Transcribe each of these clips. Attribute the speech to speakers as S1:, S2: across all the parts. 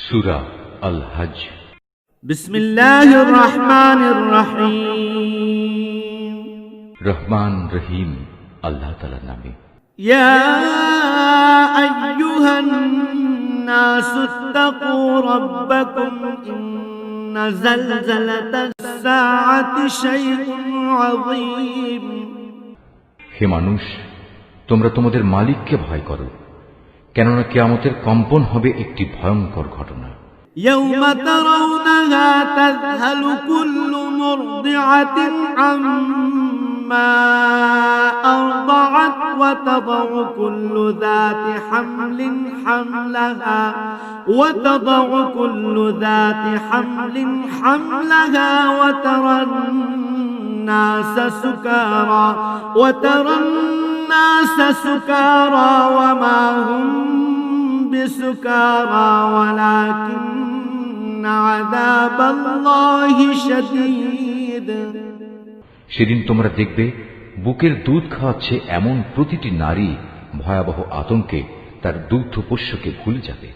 S1: সূরা আল হজ।
S2: বিসমিল্লাহির রহমানির রহিম।
S1: রহমান রহিম আল্লাহ তাআলার নামে।
S2: ইয়া আইয়ুহান নাসু ইত্তাকু রাব্বাকুম ইন্না যালজালাতাস সাআতি শাইউন আযীম।
S1: হে মানুষ, তোমরা তোমাদের মালিককে ভয় করো, কেননা কিয়ামতের কম্পন হবে একটি ভয়ঙ্কর ঘটনা।
S2: ইয়াওমা তারাউনাহা তাযহালু কুল্লু মুরদিআতিন আম্মা আরদাআত ওয়া তাদাউ কুল্লু যাতি হামলিন হামলাহা ওয়া তাদাউ কুল্লু যাতি হামলিন হামলাহা ওয়া তারান নাসা সুকারা الناس سكارى وما هم بسكارى ولكن عذاب الله شديد।
S1: সেদিন তোমরা দেখবে বুকের দুধ খাওয়াচ্ছে এমন প্রতিটি নারী ভয়াবহ আতঙ্কে তার দুগ্ধপোষ্যকে ভুলে যাবে।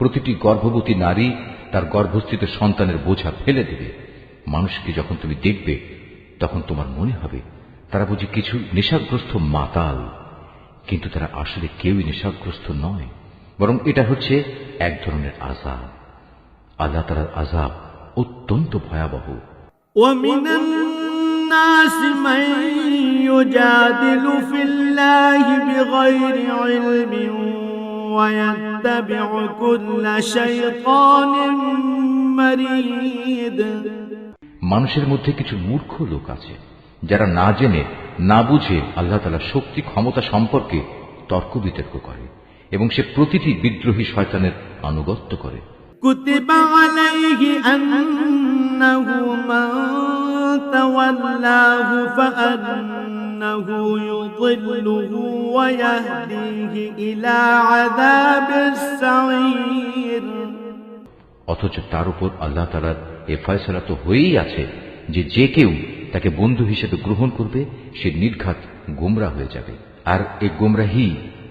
S1: প্রতিটি গর্ভবতী নারী তার গর্ভস্থিত সন্তানের বোঝা ফেলে দেবে। মানুষকে যখন তুমি দেখবে তখন তোমার মনে হবে তারা বুঝি কিছু নেশাগ্রস্ত মাতাল, কিন্তু তারা আসলে কেউই নেশাগ্রস্ত নয়, বরং এটা হচ্ছে এক ধরনের আযাব। আল্লাহ তাআলার আযাব অত্যন্ত ভয়াবহ।
S2: وَمِنَ النَّاسِ مَن يُجَادِلُ فِي اللَّهِ بِغَيْرِ عِلْمٍ وَيَتَّبِعُ كُلَّ شَيْطَانٍ مَرِيدٍ।
S1: মানুষের মধ্যে কিছু মূর্খ লোক আছে যারা না জেনে না বুঝে আল্লাহ তাআলার শক্তি ক্ষমতা সম্পর্কে তর্ক বিতর্ক করে এবং সে প্রতিটি বিদ্রোহী শয়তানের আনুগত্য করে।
S2: কুতিবা আলাইহি আন্নাহু মান তাওয়াল্লাহু ফাআন্নাহু ইউযিল্লুহু ওয়া ইয়াহদিহি ইলা আযাবিস সাঈর।
S1: অথচ তার উপর আল্লাহ তাআলার এ ফয়সালা তো হয়েই আছে যে যে কেউ তাকে বন্ধু হিসেবে গ্রহণ করবে সে নির্ঘাত গোমরা হয়ে যাবে, আর এই গোমরাহি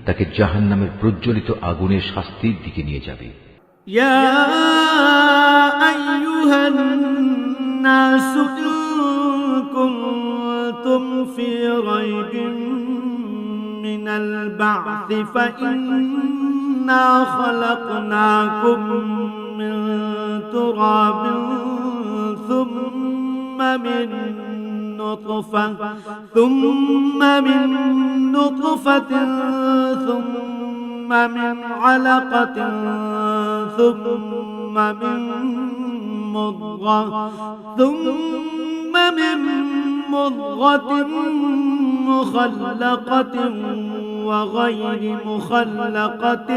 S1: তাকে জাহান্নামের প্রজ্বলিত আগুনের শাস্তির দিকে নিয়ে যাবে।
S2: ইয়া আইয়ুহান নাসু কুনতুম ফি রাইবিন মিনাল বা'থি ফাইন্না খালাকনাকুম মিন তুরাবিন ثم من نطفة ثم من علقة ثم من مضغة مخلقة وغير مخلقة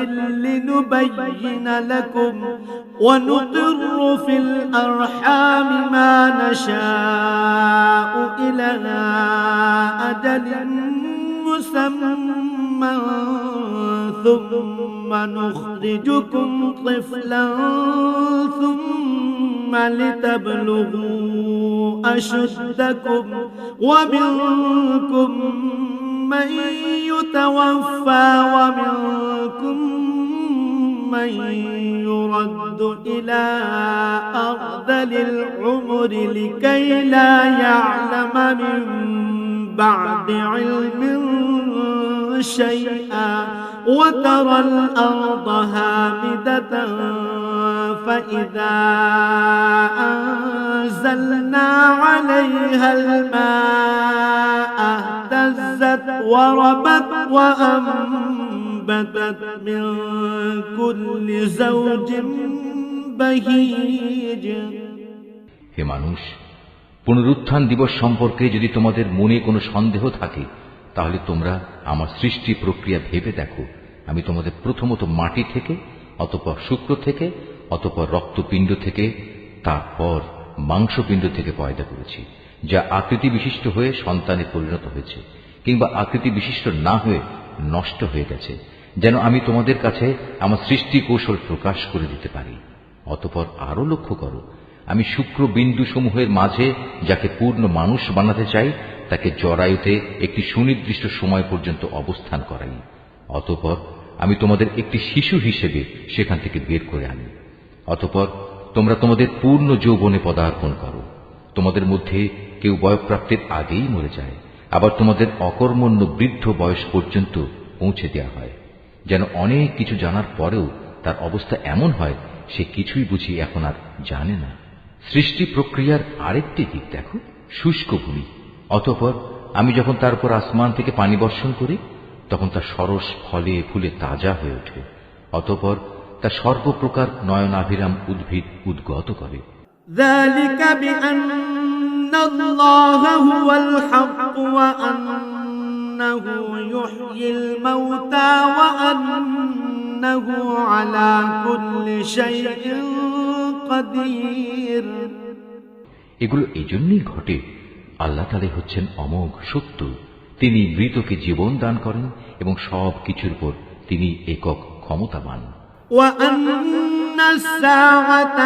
S2: لنبين لكم ونقر في الأرحام ما نشاء إلى أجل مسمى ثم نخرجكم طفلا ثم لتبلغوا أشدكم ومنكم من يتوفى ومنكم من يرد إلى أرذل العمر لكي لا يعلم من بعد علم شيئا وترى الأرض هامدة فإذا أنزلنا عليها الماء اهتزت وربت وأنبتت من كل زوج بهيج।
S1: হে মানুষ, পুনরুত্থান দিবস সম্পর্কে যদি তোমাদের মনে কোনো সন্দেহ থাকে তাহলে তোমরা আমার সৃষ্টি প্রক্রিয়া ভেবে দেখো। আমি তোমাদের প্রথমত মাটি থেকে, অতঃপর শুক্র থেকে, অতঃপর রক্তপিণ্ড থেকে, তারপর মাংসপিণ্ড থেকে পয়দা করেছি, যা আকৃতি বিশিষ্ট হয়ে সন্তানে পরিণত হয়েছে কিংবা আকৃতি বিশিষ্ট না হয়ে নষ্ট হয়ে গেছে, যেন আমি তোমাদের কাছে আমার সৃষ্টি কৌশল প্রকাশ করে দিতে পারি। অতঃপর আরো লক্ষ্য করো, আমি শুক্র বিন্দু সমূহের মাঝে যাকে পূর্ণ মানুষ বানাতে চাই তাকে জরায়ুতে একটি সুনির্দিষ্ট সময় পর্যন্ত অবস্থান করাই। অতঃপর আমি তোমাদের একটি শিশু হিসেবে সেখান থেকে বের করে আনি। অতঃপর তোমরা তোমাদের পূর্ণ যৌবনে পদার্পণ করো। তোমাদের মধ্যে কেউ বয়ঃপ্রাপ্তির আগেই মরে যায়, আবার তোমাদের অকর্মণ্য বৃদ্ধ বয়স পর্যন্ত পৌঁছে দেওয়া হয়, যেন অনেক কিছু জানার পরেও তার অবস্থা এমন হয় সে কিছুই বুঝি এখন আর জানে না। সৃষ্টি প্রক্রিয়ার আরেকটি দিক দেখো, শুষ্ক ভূমি। অতঃপর আমি যখন তার উপর আসমান থেকে পানি বর্ষণ করি, তখন তা সরস ফলে ফুলে তাজা হয়ে ওঠে। অতঃপর তা সর্বপ্রকার নয়নাভিরাম উদ্ভিদ উদ্গত করে।
S2: ذلك بأن الله هو الحق وأنه يحيي الموتى وأنه على كل شيء قدير।
S1: এগুলো এজন্যই ঘটে, আল্লাহ তাআলা হচ্ছেন অমোঘ সত্য। তিনি মৃতকে জীবন দান করেন এবং সব কিছুর উপর তিনি একক ক্ষমতাবান।
S2: وأن الساعة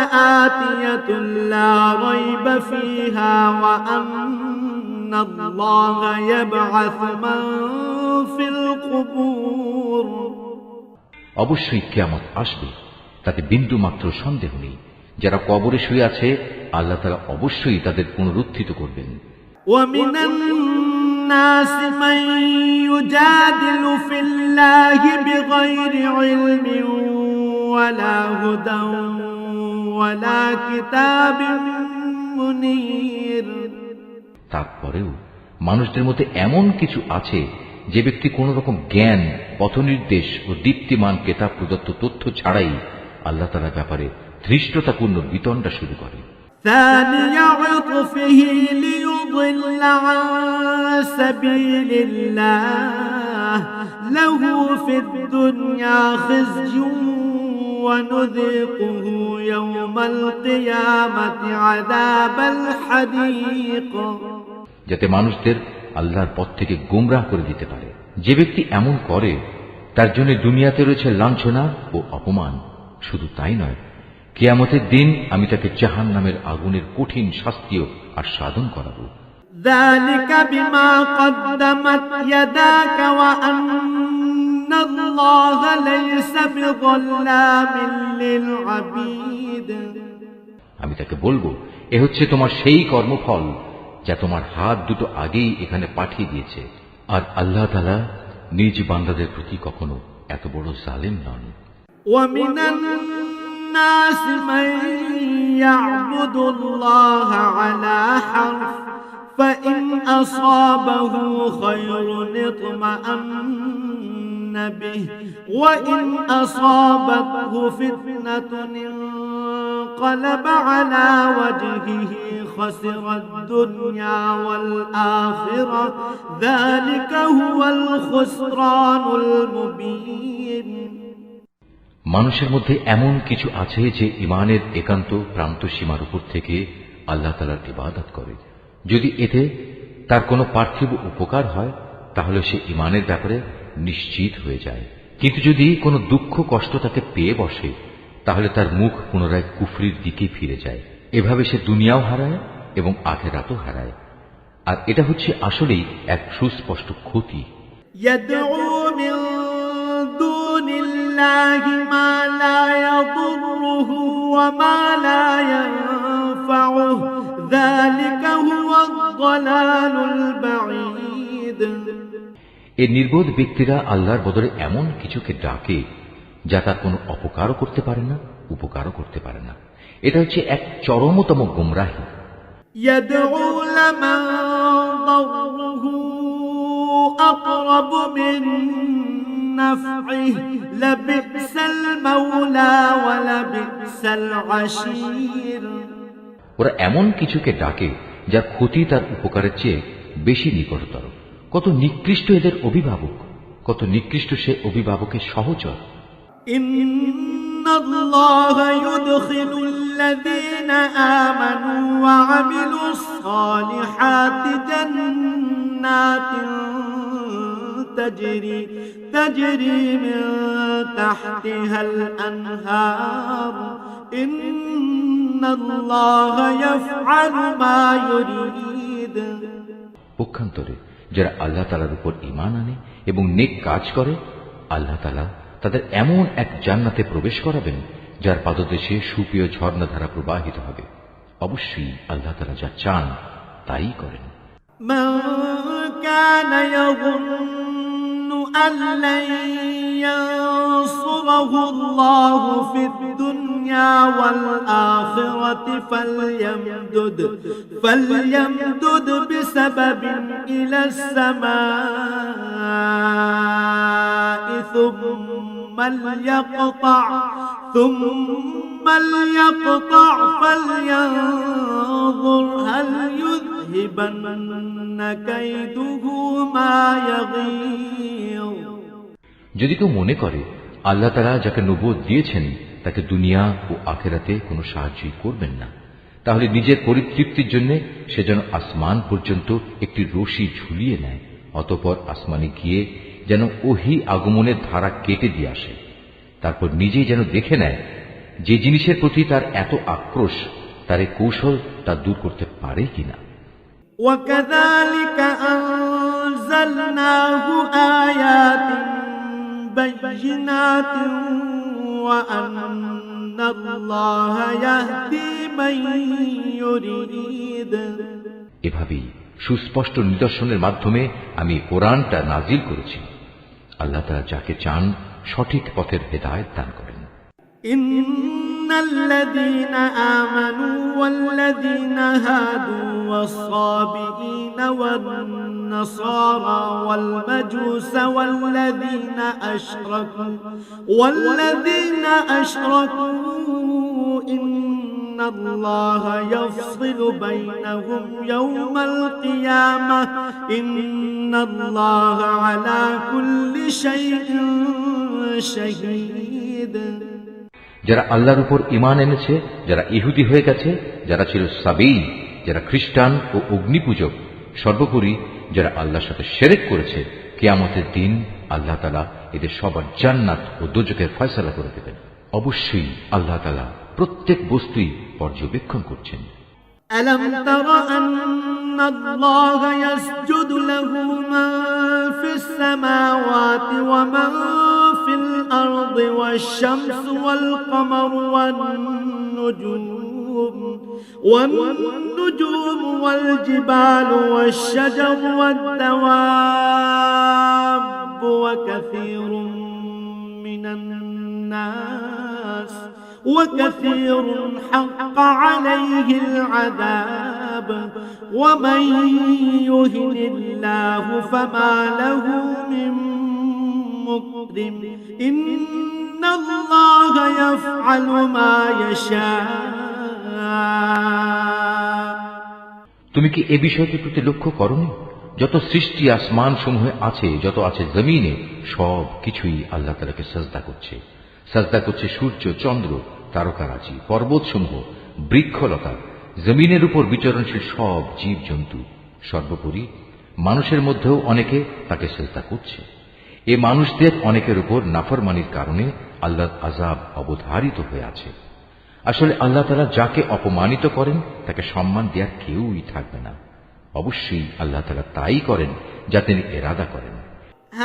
S2: آتية لا ريب فيها وأن الله يبعث من في القبور।
S1: অবশ্যই কিয়ামত আসবে, তাতে বিন্দু মাত্র সন্দেহ নেই। যারা কবরে শুয়ে আছে, আল্লাহ তাআলা অবশ্যই তাদের পুনরুত্থিত করবেন।
S2: ومن الناس من يجادل في الله بغير علم ولا هدى ولا كتاب منير।
S1: তারপরেও মানুষদের মধ্যে এমন কিছু আছে যে ব্যক্তি কোন রকম জ্ঞান, পথনির্দেশ ও দীপ্তিমান কেতাব প্রদত্ত তথ্য ছাড়াই আল্লাহ তাআলার ব্যাপারে ধৃষ্টতাপূর্ণ বিতণ্ডা শুরু করে।
S2: ثاني عطفه ليضل عن سبيل الله له في الدنيا خزي ونذيقه يوم القيامة عذاب الحريق।
S1: যাতে মানুষদের আল্লাহর পথ থেকে গোমরাহ করে দিতে পারে। যে ব্যক্তি এমন করে তার জন্য দুনিয়াতে রয়েছে লাঞ্ছনা ও অপমান। শুধু তাই নয়, কিয়ামতের দিন আমি তাকে জাহান্নামের আগুনের কঠিন শাস্তিও আস্বাদন করাবো।
S2: ذلك بما قدمت يداك وأن الله ليس بظلام للعبيد।
S1: আমি তাকে বলবো, এ হচ্ছে তোমার সেই কর্মফল যা তোমার হাত দুটো আগেই এখানে পাঠিয়ে দিয়েছে, আর আল্লাহ তাআলা নিজ বান্দাদের প্রতি কখনো এত বড় জালেম নন।
S2: ومن الناس من يعبد الله على حرف فإن أصابه خير اطمأن به وإن أصابته فتنة انقلب على وجهه خسر الدنيا والآخرة ذلك هو الخسران المبين।
S1: মানুষের মধ্যে এমন কিছু আছে যে ইমানের একান্ত প্রান্ত সীমার উপর থেকে আল্লাহ তাআলার ইবাদত করে। যদি এতে তার কোনো পার্থিব উপকার হয় তাহলে সে ইমানের ব্যাপারে নিশ্চিত হয়ে যায়, কিন্তু যদি কোনো দুঃখ কষ্ট তাকে পেয়ে বসে তাহলে তার মুখ পুনরায় কুফরির দিকে ফিরে যায়। এভাবে সে দুনিয়াও হারায় এবং আখিরাতও হারায়, আর এটা হচ্ছে আসলেই এক সুস্পষ্ট ক্ষতি।
S2: يدعو من دون الله ما لا يضره وما لا ينفعه ذلك هو الضلال البعيد।
S1: এই নির্বোধ ব্যক্তিরা আল্লাহর বদলে এমন কিছুকে ডাকে যা তার কোনো অপকারও করতে পারে না, উপকারও করতে পারে না। এটা হচ্ছে এক চরমতম গোমরাহী।
S2: يدعو لمن ضره أقرب من نفعه لبئس المولى ولبئس العشير।
S1: ওরা এমন কিছুকে ডাকে যার ক্ষতি তার উপকারের চেয়ে বেশি নিকটতর। কত নিকৃষ্ট এদের অভিভাবক, কত নিকৃষ্ট সে অভিভাবকের সহচর।
S2: إن الله يدخل الذين آمنوا وعملوا الصالحات جنات تجري من تحتها الأنهار إن الله يفعل ما يريد।
S1: পক্ষান্তরে যারা আল্লাহ তাআলার উপর ঈমান আনে এবং নেক কাজ করে, আল্লাহ তাআলা তাদের এমন এক জান্নাতে প্রবেশ করাবেন যার পাদদেশে সুপেয় ঝর্ণাধারা প্রবাহিত হবে। অবশ্যই আল্লাহ তাআলা যা চান তাই করেন।
S2: من كان يظن أن لن ينصره الله في الدنيا والآخرة فليمدد بسبب إلى السماء ثم ليقطع فلينظر هل يذهبن كيده ما يغيظ।
S1: যদি কেউ মনে করে আল্লাহ তাআলা যাকে নবুয়ত দিয়েছেন তাকে দুনিয়া ও আখিরাতে কোনো সাহায্যই করবেন না, তাহলে নিজের পরিতৃপ্তির জন্য সে যেন আসমান পর্যন্ত একটি রশি ঝুলিয়ে নেয়, অতঃপর আসমানে গিয়ে যেন ওহী আগমনের ধারা কেটে দিয়ে আসে। তারপর নিজেই যেন দেখে নেয় যে জিনিসের প্রতি তার এত আক্রোশ তার এই কৌশল তা দূর করতে পারে কিনা।
S2: وكذلك أنزلناه آيات بينات وأن الله يهدي من يريد।
S1: এভাবেই সুস্পষ্ট নিদর্শনের মাধ্যমে আমি কোরআনটা নাজিল করেছি। আল্লাহ তাআলা যাকে চান সঠিক পথের হেদায়েত দান করেন।
S2: إن الذين آمنوا والذين هادوا والصابئين والنصارى والمجوس والذين أشركوا إن الله يفصل بينهم يوم القيامة إن الله على كل شيء شهيد।
S1: যারা আল্লাহর উপর ঈমান এনেছে, যারা ইহুদি হয়ে গেছে, যারা ছিল সাবেঈ, যারা খ্রিস্টান ও অগ্নিপূজক, সর্বোপরি যারা আল্লাহর সাথে শিরক করেছে, কিয়ামতের দিন আল্লাহ তাআলা এদের সবার জান্নাত ও দোজখের ফয়সালা করে দেবেন। অবশ্যই আল্লাহ তাআলা প্রত্যেক বস্তুই পর্যবেক্ষণ করছেন।
S2: ألم تر أن الله يسجد له من في السماوات ومن في الأرض والشمس والقمر والنجوم والجبال والشجر والدواب وكثير حق عليه العذاب ومن يهن الله فما له من مكرم إن الله يفعل ما يشاء।
S1: তুমি কি এ বিষয়টির প্রতি লক্ষ্য করনি? যত সৃষ্টি আসমান সমূহে আছে, যত আছে জমিনে, সব কিছুই আল্লাহ তাআলাকে সাজদা করছে। সাজদা করছে সূর্য, চন্দ্র, তারকারাজি, পর্বতসমূহ, বৃক্ষলতা, জমিনের উপর বিচরণশীল সব জীব জন্তু। সর্বোপরি মানুষের মধ্যেও অনেকে তাকে সাজদা করছে। এ মানুষদের অনেকের উপর নাফরমানির কারণে আল্লাহর আযাব অবধারিত হয়ে আছে। আসলে আল্লাহ তাআলা যাকে অপমানিত করেন তাকে সম্মান দেওয়ার কেউই থাকবে না। অবশ্যই আল্লাহ তাআলা তাই করেন যা তিনি ইরাদা করেন।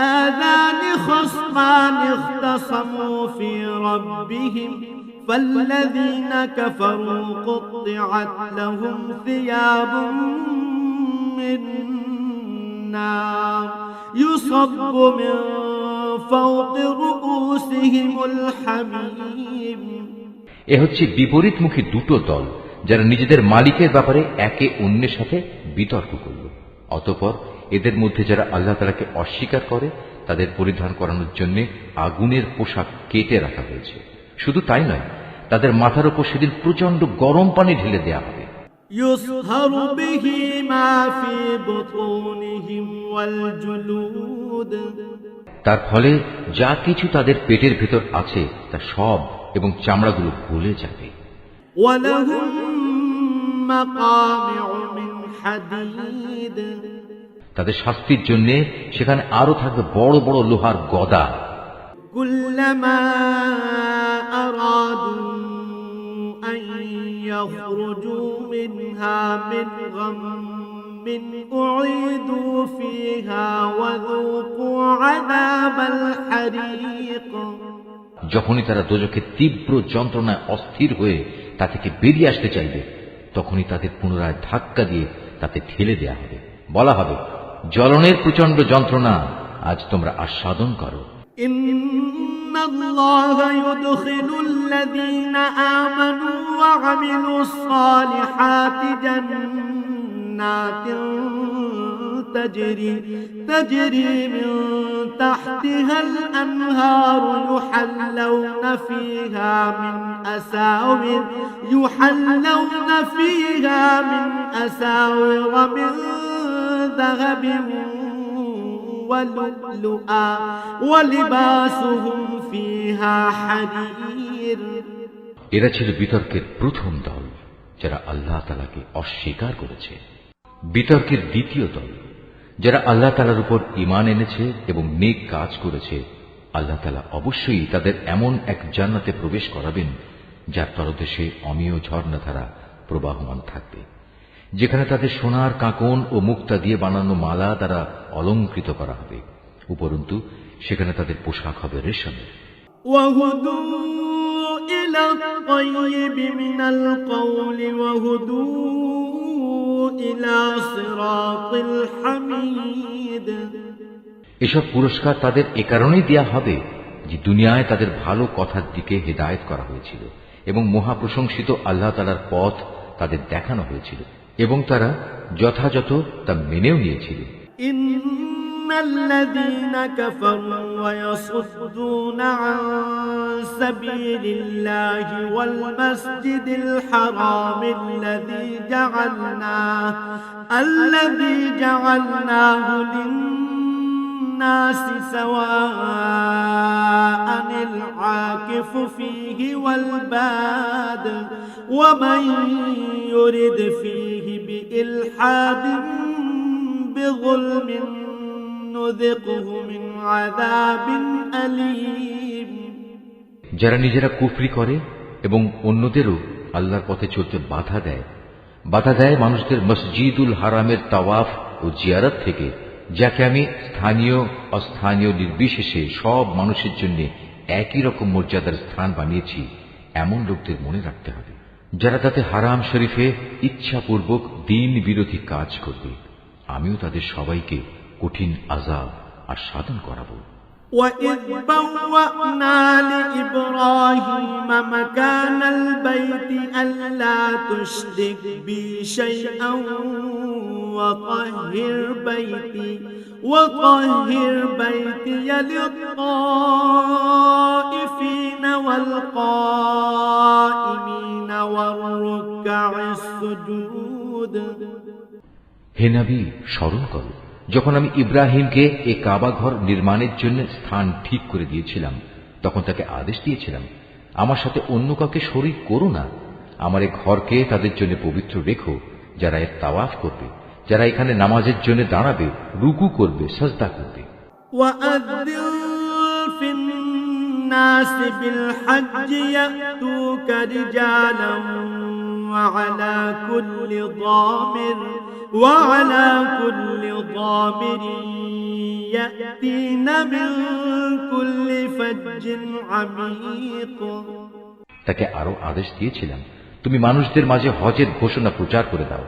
S2: هذان خصمان اختصموا في ربهم فالذين كفروا قطعت لهم ثياب من نار يصب من فوق رؤوسهم الحميم।
S1: এ হচ্ছে বিপরীতমুখী দুটো দল যারা নিজেদের মালিকের ব্যাপারে একে অন্যের সাথে বিতর্ক করল। অতঃপর এদের মধ্যে যারা আল্লাহ তাআলাকে অস্বীকার করে তাদের পরিধান করানোর জন্য আগুনের পোশাক কেটে রাখা হয়েছে। শুধু তাই নয়, তাদের মাথার উপর সেদিন প্রচন্ড গরম পানি ঢেলে দেয়া হবে।
S2: يصهر به ما في بطونهم والجلود।
S1: তার ফলে যা কিছু তাদের পেটের ভেতর আছে তা সব এবং চামড়াগুলো গলে যাবে।
S2: ولهم مقامع من حديد।
S1: তাদের শাস্তির জন্য সেখানে আরো থাকবে বড় বড় লোহার গদা।
S2: كلما أرادوا أن يخرجوا منها من غم أعيدوا فيها وذوقوا عذاب الحريق।
S1: যখনই তারা দোজখের তীব্র যন্ত্রণায় অস্থির হয়ে তা থেকে বেরিয়ে আসতে চাইবে, তখনই তাদের পুনরায় ধাক্কা দিয়ে তাতে ঠেলে দেয়া হবে। বলা হবে, জ্বলনের প্রচন্ড যন্ত্রণা আজ তোমরা আস্বাদন করো।
S2: ইন্নাল্লাহা ইউদখিলুল্লাযীনা আমানু ওয়া আমিলুস সালিহাতি জান্নাতিন تجري من تحتها الأنهار يحلون فيها من أساور من ذهب ولؤلؤا ولباسهم فيها حرير।
S1: এরা ছিল বিতর্কের প্রথম দল, যারা আল্লাহ তাআলাকে অস্বীকার করেছে। বিতর্কের দ্বিতীয় দল, যারা আল্লাহ তাআলার উপর ঈমান এনেছে এবং নেক কাজ করেছে। আল্লাহ তাআলা অবশ্যই তাদের এমন এক জান্নাতে প্রবেশ করাবেন যার তলদেশে অমেয় ঝর্ণাধারা প্রবাহমান থাকবে, যেখানে তাদের সোনার কাঁকন ও মুক্তা দিয়ে বানানো মালা দ্বারা অলঙ্কৃত করা হবে। উপরন্তু সেখানে তাদের পোশাক হবে রেশমের। এসব পুরস্কার তাদের এ কারণেই দেয়া হবে যে দুনিয়ায় তাদের ভালো কথার দিকে হেদায়েত করা হয়েছিল এবং মহাপ্রশংসিত আল্লাহ তাআলার পথ তাদের দেখানো হয়েছিল এবং তারা যথাযথ তা মেনেও নিয়েছিল।
S2: ইন্নাল্লাযীনা কাফারু ওয়া ইয়াসুদ্দুনা আন সাবিলিল্লাহি ওয়াল মাসজিদিল হারামিল্লাযী জাআলনাহু লিন-নাসি সাওয়াআনিল আকিফু ফীহি ওয়াল বাদ ওয়া মান ইউরিদ ফীহি বিইলহাদিন বিযুলমিন নুযিকহু মিন আযাবিন আলীম।
S1: যারা নিজেরা কুফরি করে এবং অন্যদেরও আল্লাহর পথে চলতে বাধা দেয় মানুষদের মসজিদুল হারামের তাওয়াফ ও জিয়ারত থেকে, যাকে আমি স্থানীয় অস্থানীয় নির্বিশেষে সব মানুষের জন্য একই রকম মর্যাদার স্থান বানিয়েছি, এমন লোকদের মনে রাখতে হবে যারা তাতে হারাম শরীফে ইচ্ছাপূর্বক দ্বীন বিরোধী কাজ করবে। আমিও তাদের সবাইকে কঠিন আযাব আস্বাদন করাবো।
S2: وَإِذْ بَوَّأْنَا لِإِبْرَاهِيمَ مَكَانَ الْبَيْتِ أَلَّا تُشْرِكْ بِي شَيْئًا وَطَهِّرْ بَيْتِيَ لِلطَّائِفِينَ وَالْقَائِمِينَ وَالرُّكَّعِ السُّجُودِ।
S1: হে নবী, স্মরণ করো যখন আমি ইব্রাহিমকে এই কাবা ঘর নির্মাণের জন্য স্থান ঠিক করে দিয়েছিলাম, তখন তাকে আদেশ দিয়েছিলাম, আমার সাথে অন্য কাউকে শরীক করো না। আমার এই ঘরকে তাদের জন্য পবিত্র রেখো, যারা এর তাওয়াফ করবে, যারা এখানে নামাজের জন্য দাঁড়াবে, রুকু করবে, সাজদা করবে।
S2: الناس بالحج يأتوك رجالا وعلى كل ضامر يأتين من كل فج عميق।
S1: তাকে আরো আদেশ দিয়েছিলাম, তুমি মানুষদের মাঝে হজের ঘোষণা প্রচার করে দাও,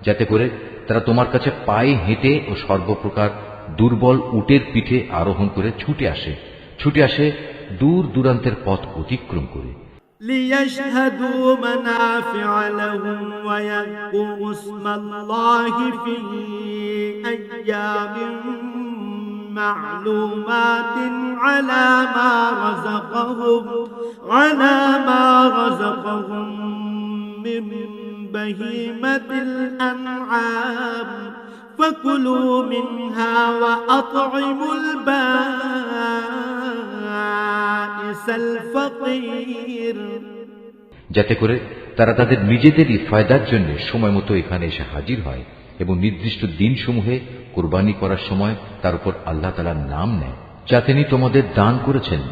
S1: যাতে করে তারা তোমার কাছে পায়ে হেঁটে ও সর্বপ্রকার দুর্বল উটের পিঠে আরোহণ করে ছুটে আসে দূর দূরান্তের পথ অতিক্রম করে।
S2: ليشهدوا منافع لهم ويذكروا اسم الله في أيام معلومات على ما رزقهم من بهيمة الأنعام فكلوا منها وأطعموا البائس الفقير।
S1: যাতে করে তারা তাদের নিজেদেরই ফায়দার জন্য সময় মতো এখানে এসে হাজির হয় এবং নির্দিষ্ট দিনসমূহে কুরবানি করার সময় তার উপর আল্লাহ তাআলার নাম নেয়, যা তিনি তোমাদের দান করেছেন।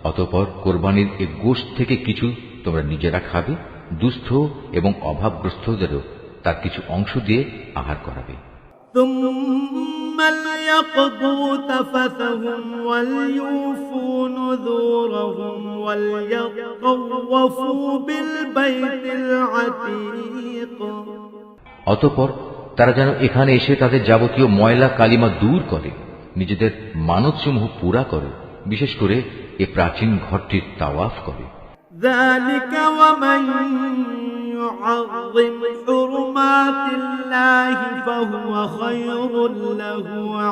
S1: অতঃপর কোরবানির এই গোশত থেকে কিছু তোমরা নিজেরা খাবে, দুস্থ এবং অভাবগ্রস্তদেরও তার কিছু অংশ দিয়ে আহার করাবে।
S2: ثم ليقضوا تفثهم وليوفوا نذورهم وليطوفوا بالبيت العتيق
S1: অতঃপর তারা যেন এখানে এসে তাদের যাবতীয় ময়লা কালিমা দূর করে, নিজেদের মানতসমূহ পুরা করে, বিশেষ করে এ প্রাচীন ঘরটির তাওয়াফ করে।
S2: ذلك ومن يعظم حرمات الله فهو خير له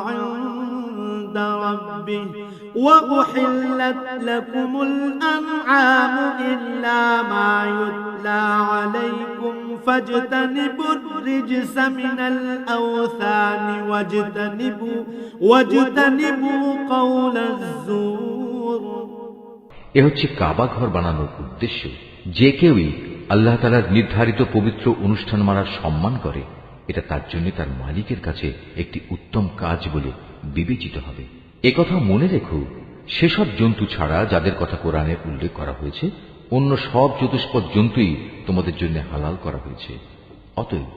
S2: عند ربه وأحلت لكم الأنعام إلا ما يتلى عليكم فاجتنبوا الرجس من الأوثان واجتنبوا قول الزور।
S1: এ হচ্ছে কাবা ঘর বানানোর উদ্দেশ্য। যে কেউই আল্লাহ তাআলার নির্ধারিত পবিত্র অনুষ্ঠান মানার সম্মান করে, এটা তার জন্য তার মালিকের কাছে একটি উত্তম কাজ বলে বিবেচিত হবে। একথা মনে রেখো, সেসব জন্তু ছাড়া যাদের কথা কোরআনে উল্লেখ করা হয়েছে, অন্য সব চতুষ্পদ জন্তুই তোমাদের জন্য হালাল করা হয়েছে। অতএব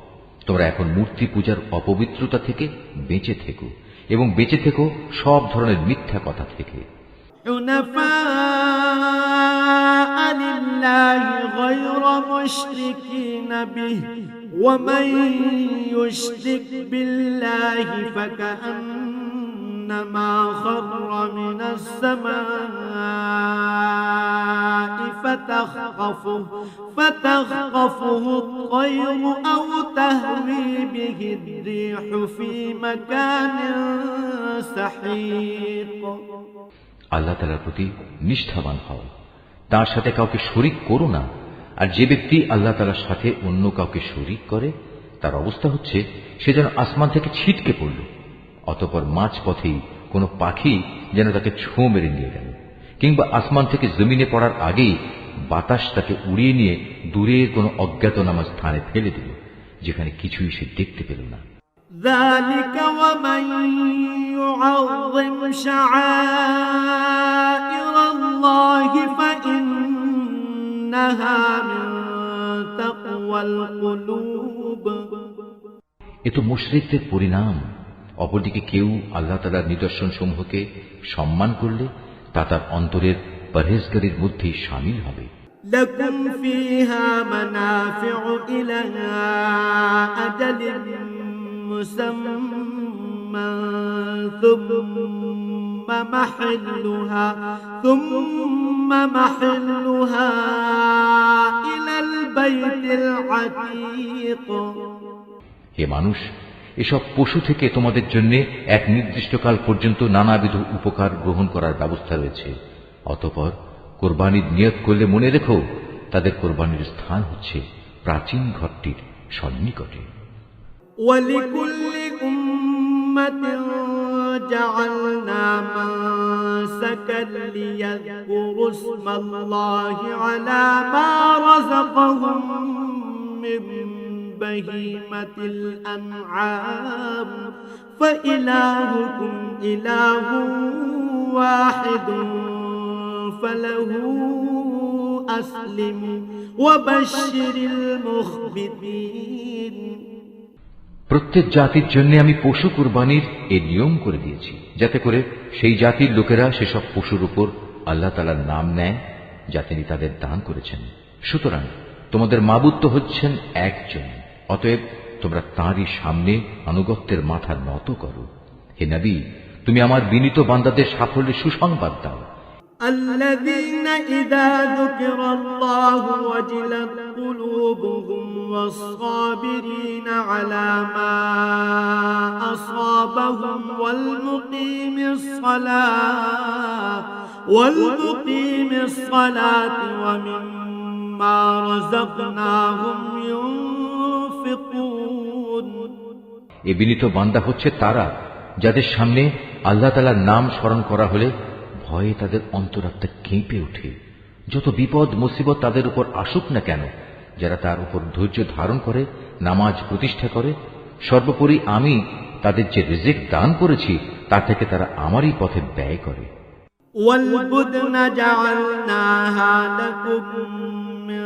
S1: তোমরা এখন মূর্তি পূজার অপবিত্রতা থেকে বেঁচে থেকো এবং বেঁচে থেকো সব ধরনের মিথ্যা কথা থেকে।
S2: حنفاء لله غير مشركين به ومن يشرك بالله فكأنما خر من السماء فتخطفه الطير أو تهوي به الريح في مكان سحيق।
S1: আল্লাহ তাআলার প্রতি নিষ্ঠাবান হও, তার সাথে কাউকে শরীক করো না। আর যে ব্যক্তি আল্লাহ তাআলার সাথে অন্য কাউকে শরীক করে, তার অবস্থা হচ্ছে সে যেন আসমান থেকে ছিটকে পড়ল, অতঃপর মাঝ পথেই কোনো পাখি যেন তাকে ছোঁ মেরে নিয়ে গেল, কিংবা আসমান থেকে জমিনে পড়ার আগেই বাতাস তাকে উড়িয়ে নিয়ে দূরের কোনো অজ্ঞাতনামা স্থানে ফেলে দিল, যেখানে কিছুই সে দেখতে পেল না।
S2: ذلك ومن يعظم شعائر الله فإنها من تقوى القلوب।
S1: এ তো মুশরিকদের পরিণাম। অপরদিকে কেউ আল্লাহ তাআলার নিদর্শন সমূহকে সম্মান করলে তা তার অন্তরের পরহেজগারির মধ্যেই শামিল হবে।
S2: لكم فيها منافع إلى أجل مسمى ثم محلها إلى البيت العتيق।
S1: হে মানুষ, এসব পশু থেকে তোমাদের জন্য এক নির্দিষ্টকাল পর্যন্ত নানাবিধ উপকার গ্রহণ করার ব্যবস্থা রয়েছে। অতঃপর কোরবানির নিয়ত করলে মনে রেখো, তাদের কোরবানির স্থান হচ্ছে প্রাচীন ঘরটির সন্নিকটে।
S2: ولكل أمة جعلنا منسكا ليذكروا اسم الله على ما رزقهم من بهيمة الأنعام فإلهكم إله واحد فله أسلموا وبشر المخبتين।
S1: প্রত্যেক জাতির জন্য আমি পশু কুরবানির এই নিয়ম করে দিয়েছি, যাতে করে সেই জাতির লোকেরা সেসব পশুর উপর আল্লাহ তাআলার নাম নেয় যা তিনি তাদের দান করেছেন। সুতরাং তোমাদের মাবুদ তো হচ্ছেন একজন, অতএব তোমরা তাঁরই সামনে আনুগত্যের মাথা নত করো। হে নবী, তুমি আমার বিনীত বান্দাদের সাফল্যের সুসংবাদ দাও।
S2: الذين إذا ذكر الله وجلت قلوبهم والصابرين على ما أصابهم والمقيم الصلاة ومما رزقناهم ينفقون।
S1: এ বিনীত বান্দা হচ্ছে তারা যাদের সামনে আল্লাহ তাআলার নাম স্মরণ করা হলে ভয়ে তাদের অন্তরাত্মা কেঁপে ওঠে। যত বিপদ মুসিবত তাদের উপর আসুক না কেন, যারা তার উপর ধৈর্য ধারণ করে, নামাজ প্রতিষ্ঠা করে, সর্বোপরি আমি তাদের যে রিজিক দান করেছি তা থেকে তারা আমারই পথে ব্যয় করে।
S2: والبدن جعلناها لكم من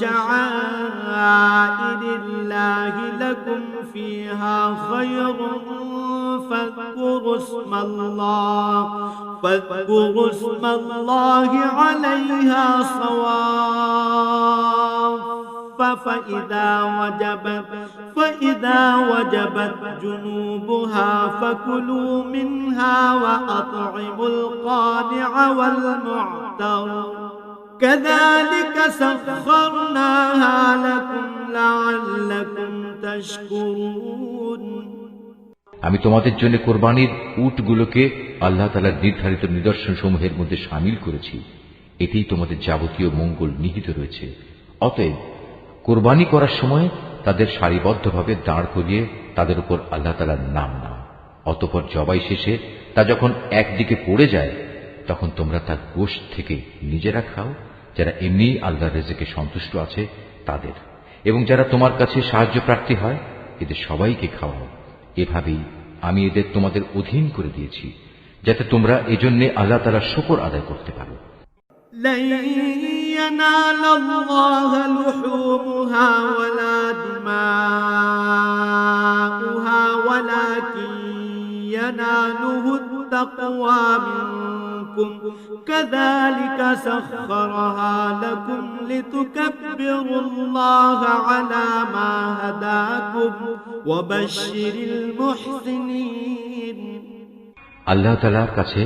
S2: شعائر الله لكم فيها خير فاذكروا اسم الله عليها صواف فإذا وجبت جنوبها فكلوا منها وأطعموا القانع والمعتر كذلك سخرناها لكم لعلكم تشكرون
S1: আমি তোমাদের জন্য কোরবানির উটগুলোকে আল্লাহ তাআলার নির্ধারিত নিদর্শন সমূহের মধ্যে শামিল করেছি। এতেই তোমাদের যাবতীয় মঙ্গল নিহিত রয়েছে। অতএব কোরবানি করার সময় তাদের সারিবদ্ধভাবে দাঁড় করিয়ে তাদের উপর আল্লাহ তাআলার নাম নাও। অতঃপর জবাই শেষে তা যখন একদিকে পড়ে যায় তখন তোমরা তার গোশত থেকে নিজেরা খাও, যারা এমনি আল্লাহর রিজকে সন্তুষ্ট আছে তাদের, এবং যারা তোমার কাছে সাহায্য প্রার্থী হয় এদের সবাইকে খাওয়াও। এভাবেই আমি এদের তোমাদের অধীন করে দিয়েছি, যাতে তোমরা এজন্য আল্লাহ তাআলার শুকর আদায় করতে পারো।
S2: لن ينال الله لحومها ولا دماؤها ولكن يناله التقوى منكم كذلك سخرها لكم لتكبروا الله على ما هداكم وبشر المحسنين
S1: আল্লাহ তাআলার কাছে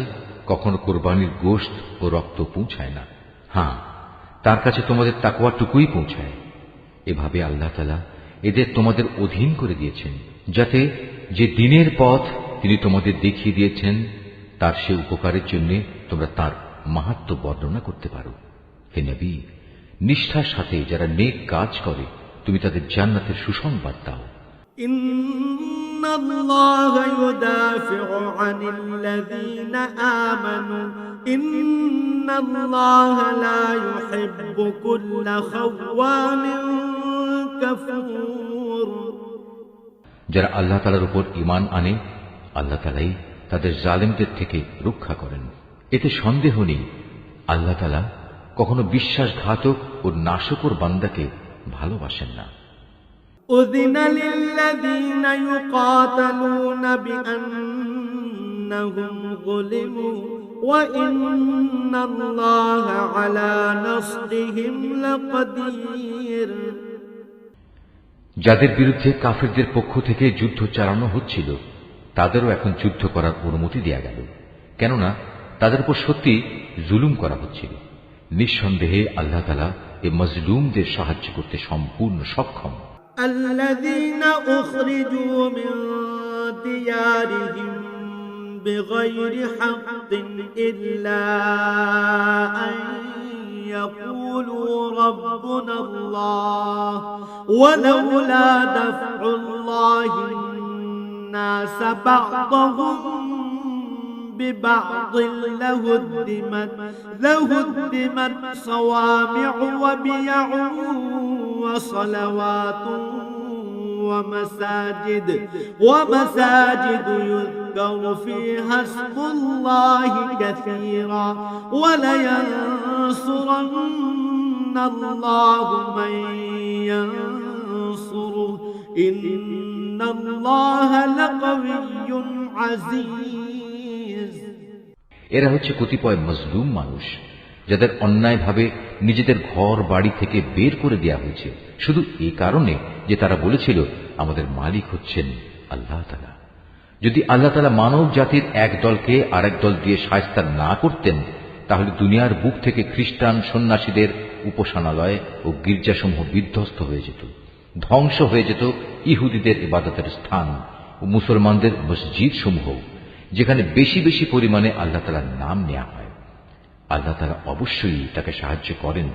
S1: কখনো কোরবানির গোশত ও রক্ত পৌঁছায় না, হ্যাঁ তার কাছে তোমাদের তাকওয়াটুকুই পৌঁছায়। এভাবে আল্লাহ তাআলা এদের তোমাদের অধীন করে দিয়েছেন, যাতে যে দিনের পথ তিনি তোমাদের দেখিয়ে দিয়েছেন তার সে উপকারের জন্য তোমরা তার মাহাত্ম্য বর্ণনা করতে পারো। হে নবী, নিষ্ঠার সাথে যারা নেক কাজ করে তুমি তাদের জান্নাতের সুসংবাদ দাও।
S2: إن الله يدافع عن الذين آمنوا إن الله لا يحب كل خوان كفور
S1: যারা আল্লাহ তাআলার উপর ঈমান আনে আল্লাহ তাআলাই তাদের জালেমদের থেকে রক্ষা করেন। এতে সন্দেহ নেই আল্লাহ তাআলা কখনো বিশ্বাসঘাতক ও নাশকর বান্দাকে ভালোবাসেন না।
S2: أذن للذين يقاتلون بأنهم ظلموا وإن الله على نصرهم لقدير
S1: যাদের বিরুদ্ধে কাফিরদের পক্ষ থেকে যুদ্ধ চালানো হচ্ছিল তাদেরও এখন যুদ্ধ করার অনুমতি দেয়া গেল, কেননা তাদের উপর সত্যি জুলুম করা হচ্ছিল। নিঃসন্দেহে আল্লাহ তাআলা এই মজলুমদের সাহায্য করতে সম্পূর্ণ সক্ষম।
S2: الذين أخرجوا من ديارهم بغير حق إلا أن يقولوا ربنا الله ولولا دفع الله الناس بعضهم ببعض لهدمت صوامع وبيع وصلوات ومساجد يذكر فيها اسم الله كثيرا ولينصرن الله من ينصره إن الله لقوي عزيز
S1: এরা হচ্ছে কতিপয় মজলুম মানুষ, যাদের অন্যায়ভাবে নিজেদের ঘর বাড়ি থেকে বের করে দেওয়া হয়েছে শুধু এই কারণে যে তারা বলেছিল আমাদের মালিক হচ্ছেন আল্লাহ তাআলা। যদি আল্লাহ তাআলা মানব জাতির এক দলকে আরেক দল দিয়ে শায়েস্তা না করতেন তাহলে দুনিয়ার বুক থেকে খ্রিস্টান সন্ন্যাসীদের উপাসনালয় ও গির্জাসমূহ বিধ্বস্ত হয়ে যেত, ধ্বংস হয়ে যেত ইহুদিদের ইবাদতের স্থান ও মুসলমানদের মসজিদ সমূহ, যেখানে বেশি বেশি পরিমাণে আল্লাহ তাআলার নাম নেওয়া হয়। আল্লাহ তাআলা অবশ্যই তাকে সাহায্য করেন,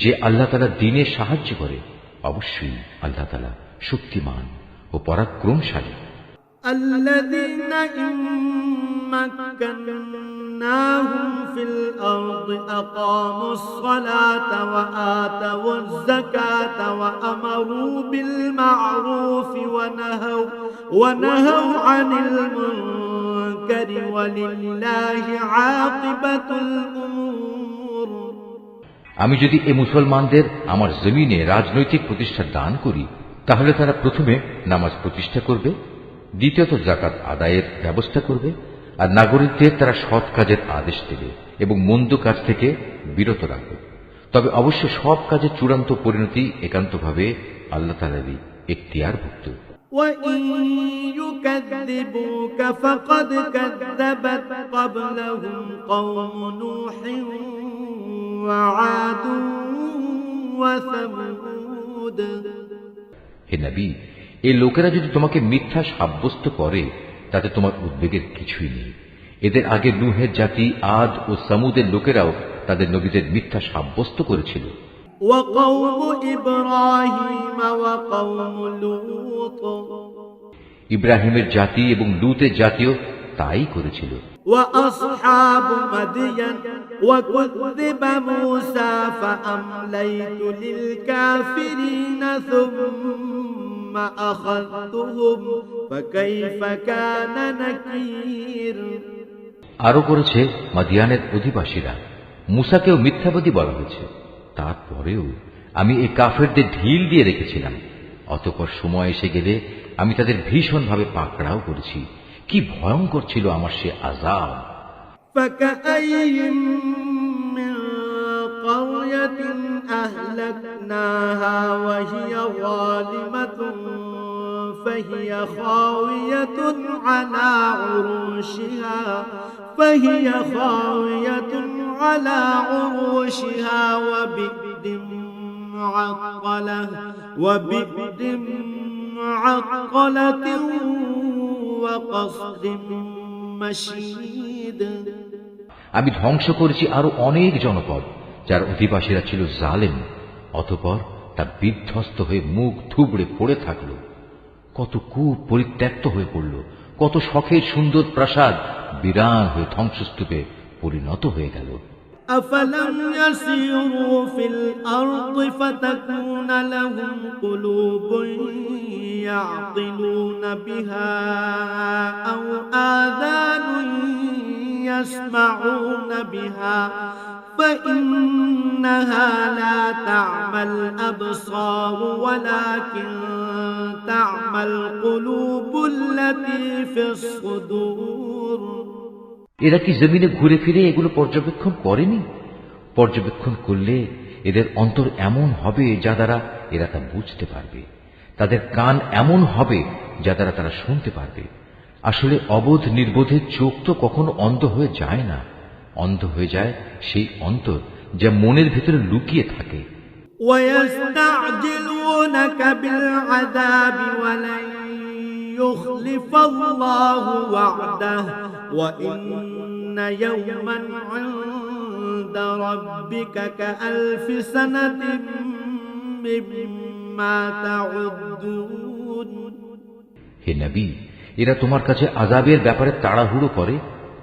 S1: যে আল্লাহ তাআলার দ্বীনে সাহায্য করে অবশ্যই আল্লাহ তাআলা শক্তিমান ও পরাক্রমশালী।
S2: الذين إن مكناهم في الأرض أقاموا الصلاة وآتوا الزكاة وأمروا بالمعروف ونهوا عن المنكر ولله عاقبة الأمور
S1: আমি যদি এ মুসলমানদের আমার জমিনে রাজনৈতিক প্রতিষ্ঠা দান করি তাহলে তারা প্রথমে নামাজ প্রতিষ্ঠা করবে, দ্বিতীয়ত যাকাত আদায়ের ব্যবস্থা করবে, আর নাগরিকদের তারা সৎ কাজের আদেশ দেবে এবং মন্দ কাজ থেকে বিরত রাখবে। তবে অবশ্য সব কাজের চূড়ান্ত পরিণতি একান্তভাবে আল্লাহ তাআলারই এখতিয়ারভুক্ত।
S2: وَإِن يُكَذِّبُوكَ فَقَدْ كَذَّبَتْ قَبْلَهُمْ قَوْمُ نُوحٍ وَعَادٌ وَثَمُودُ।
S1: হে নবী, এই লোকেরা যদি তোমাকে মিথ্যা সাব্যস্ত করে তাতে তোমার উদ্বেগের কিছুই নেই। এদের আগে নূহের জাতি আদ ও সামুদের লোকেরাও তাদের নবীদের মিথ্যা সাব্যস্ত করেছিল।
S2: وَقَوْمُ إِبْرَاهِيمَ وَقَوْمُ لُوطٍ।
S1: ইব্রাহিমের জাতি এবং লূতের জাতিও তাই করেছিল।
S2: وَأَصْحَابُ مَدْيَنَ وَكُذِّبَ مُوسَى فَأَمْلَيْتُ لِلْكَافِرِينَ ثُمَّ أَخَذْتُهُمْ فَكَيْفَ كَانَ نَكِيرِ।
S1: আরো করেছে মাদিয়ানের অধিবাসীরা। মুসাকেও মিথ্যাবাদী বলা হয়েছে, তারপরেও আমি এই কাফেরদের ঢিল দিয়ে রেখেছিলাম। অতঃপর সময় এসে গেলে আমি তাদের ভীষণভাবে পাকড়াও করেছি। কি ভয়ঙ্কর ছিল আমার সে আযাব।
S2: فَكَأَيِّن مِّن قَرْيَةٍ أَهْلَكْنَاهَا وَهِيَ ظَالِمَةٌ فَهِيَ خَاوِيَةٌ عَلَى عُرُوشِهَا وَبِئْرٍ مُّعَطَّلَةٍ وَقَصْرٍ مَّشِيدٍ।
S1: আমি ধ্বংস করেছি আরো অনেক জনপদ যার অধিবাসীরা ছিল জালেম। অতঃপর তা বিধ্বস্ত হয়ে মুখ থুবড়ে পড়ে থাকল। কত কূপ পরিত্যক্ত হয়ে পড়ল, কত শখের সুন্দর প্রাসাদ বিরান হয়ে ধ্বংসস্তূপে পরিণত হয়ে গেল।
S2: أَفَلَمْ يَسِيرُوا فِي الْأَرْضِ فَتَكُونَ لَهُمْ قُلُوبٌ يَعْقِلُونَ بِهَا أَوْ آذَانٌ يَسْمَعُونَ بِهَا فَإِنَّهَا لَا تَعْمَى الْأَبْصَارُ وَلَكِن تَعْمَى الْقُلُوبُ الَّتِي فِي الصُّدُورِ।
S1: এরা কি জমিনে ঘুরে ফিরে এগুলো পর্যবেক্ষণ করেনি? পর্যবেক্ষণ করলে এদের অন্তর এমন হবে যা দ্বারা এরা তা বুঝতে পারবে, তাদের কান এমন হবে যা দ্বারা তারা শুনতে পারবে। আসলে অবোধ নির্বোধের চোখ তো কখনো অন্ধ হয়ে যায় না। অন্ধ হয়ে যায় সেই অন্তর যা মনের ভিতরে লুকিয়ে থাকে।
S2: وَيَسْتَعْجِلُونَكَ بِالْعَذَابِ وَلَن يُخْلِفَ اللَّهُ وَعْدَهُ وَإِنَّ يَوْمًا عِندَ رَبِّكَ كَأَلْفِ سَنَةٍ مِّمَّا تَعُدُّونَ।
S1: হে নবী, এরা তোমার কাছে আযাবের ব্যাপারে তাড়াহুড়ো করে।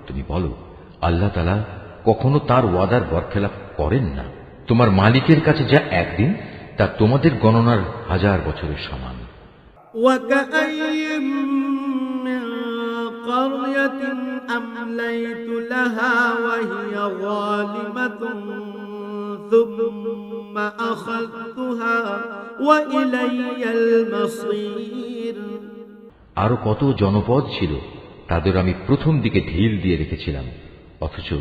S1: তুমি বলো, আল্লাহ তাআলা কখনো তার ওয়াদার বরখেলাফ করেন না। তোমার মালিকের কাছে যা একদিন তা তোমাদের গণনার 1000 বছরের সমান।
S2: وَكَأَيِّن مِّن قَرْيَةٍ أَمْلَيْتُ لَهَا وَهِيَ ظَالِمَةٌ ثُمَّ أَخَذْتُهَا وَإِلَيَّ الْمَصِيرُ।
S1: আরো কত জনপদ ছিল, তাদের আমি প্রথম দিকে ঢিল দিয়ে রেখেছিলাম, অথচ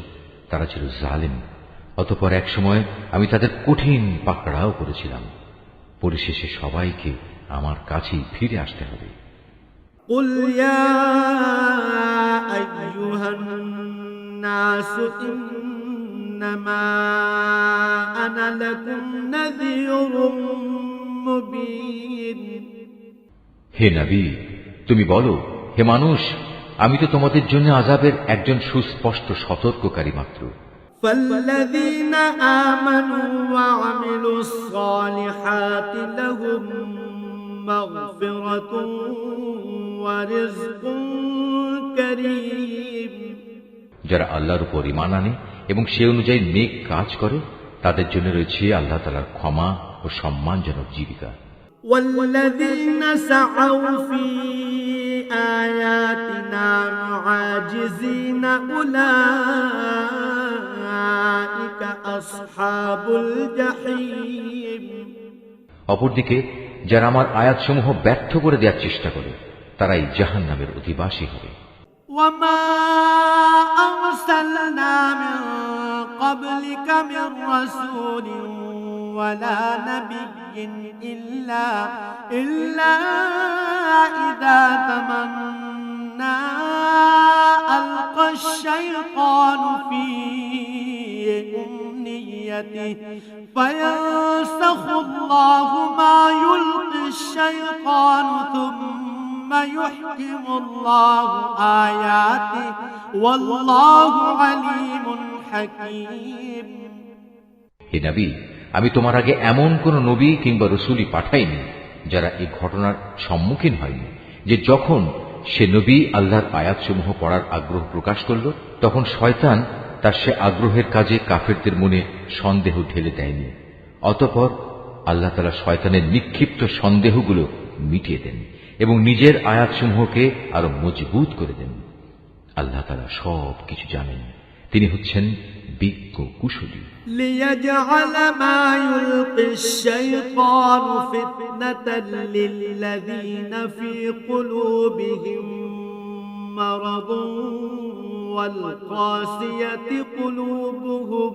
S1: তারা ছিল জালেম। অতঃপর এক সময় আমি তাদের কঠিন পাকড়াও করেছিলাম। পরিশেষে সবাইকে আমার কাছেই ফিরে আসতে হবে।
S2: قُلْ يَا أَيُّهَا النَّاسُ إِنَّمَا أَنَا لَكُمْ نَذِيرٌ مُّبِينٌ।
S1: হে নবী, তুমি বলো, হে মানুষ, আমি তো তোমাদের জন্য আযাবের একজন সুস্পষ্ট সতর্ককারী মাত্র।
S2: فَالَّذِينَ آمَنُوا وَعَمِلُوا الصَّالِحَاتِ لَهُم مَّغْفِرَةٌ وَرِزْقٌ كَرِيمٌ।
S1: যারা আল্লাহর উপর ঈমান আনে এবং সে অনুযায়ী নেক কাজ করে তাদের জন্য রয়েছে আল্লাহ তাআলার ক্ষমা ও সম্মানজনক জীবিকা।
S2: وَالَّذِينَ سَعَوْا فِي آيَاتِنَا مُعَاجِزِينَ أُولَٰئِكَ أَصْحَابُ الْجَحِيمِ।
S1: অপরদিকে যারা আমার আয়াতসমূহ ব্যর্থ করে দেওয়ার চেষ্টা করে তারাই জাহান্নামের অধিবাসী হবে।
S2: وما أرسلنا من قبلك من رسول ولا نبي إلا إذا تمنى ألقى الشيطان في أمنيته فينسخ الله ما يلقي الشيطان ثم يحكم الله آياته والله عليم حكيم।
S1: হে নবী, আমি তোমার আগে এমন কোন নবী কিংবা রসুলই পাঠাইনি যারা এই ঘটনার সম্মুখীন হয়নি যে যখন সে নবী আল্লাহর আয়াতসমূহ পড়ার আগ্রহ প্রকাশ করল, তখন শয়তান তার সে আগ্রহের কাজে কাফেরদের মনে সন্দেহ ঢেলে দেয়নি। অতঃপর আল্লাহ তাআলা শয়তানের নিক্ষিপ্ত সন্দেহগুলো মিটিয়ে দেন এবং নিজের আয়াতসমূহকে আরো মজবুত করে দেন। আল্লাহ তাআলা সব কিছু জানেন, তিনি হচ্ছেন বিজ্ঞ কুশলী।
S2: ليجعل ما يلقي الشيطان فتنة للذين في قلوبهم مرض والقاسية قلوبهم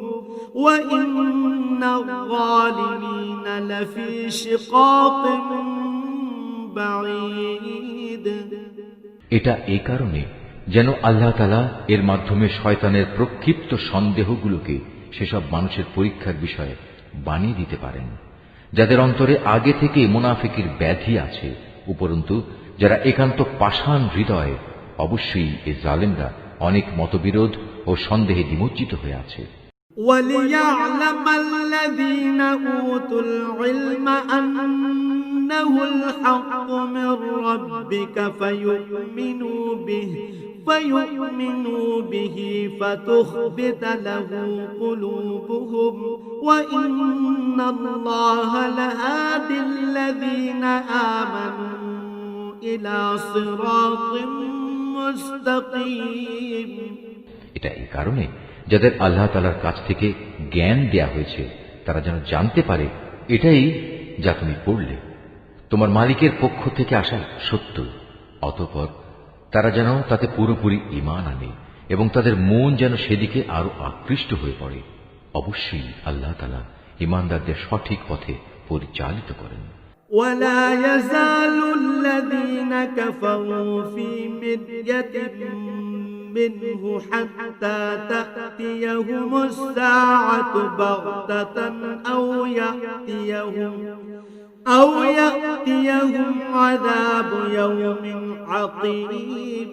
S2: وإن الظالمين لفي شقاق بعيد।
S1: এটা এই কারণে যেন আল্লাহ তাআলা এর মাধ্যমে শয়তানের প্রক্ষিপ্ত সন্দেহগুলোকে সেসব মানুষের পরীক্ষার বিষয়ে বানিয়ে দিতে পারেন যাদের অন্তরে আগে থেকে মুনাফিকের ব্যাধি আছে। উপরন্তু যারা একান্ত পাষাণ হৃদয়, অবশ্যই এই জালেমরা অনেক মতবিরোধ ও সন্দেহে নিমজ্জিত হয়ে আছে।
S2: وَلِيَعْلَمَ الَّذِينَ أُوتُوا الْعِلْمَ أَنَّهُ الْحَقُّ مِنْ رَبِّكَ فيؤمنوا به فتخبت له قلوبهم وإن الله لهادي الذين آمنوا إلى صراط مستقيم।
S1: এটা এই কারণে যাদের আল্লাহ তাআলার কাছ থেকে জ্ঞান দেয়া হয়েছে তারা যেন জানতে পারে এটাই যা তুমি পড়লে তোমার মালিকের পক্ষ থেকে আসা সত্য। অতঃপর তারা যেন তাতে পুরোপুরি ঈমান আনে এবং তাদের মন যেন সেদিকে আরো আকৃষ্ট হয়ে পড়ে। অবশ্যই আল্লাহ তাআলা ঈমানদারদের সঠিক পথে পরিচালিত করেন।
S2: ولا يزال الذين كفروا في مرية منه حتى تأتيهم الساعة بغتة أو يأتيهم عذاب يوم عقيم।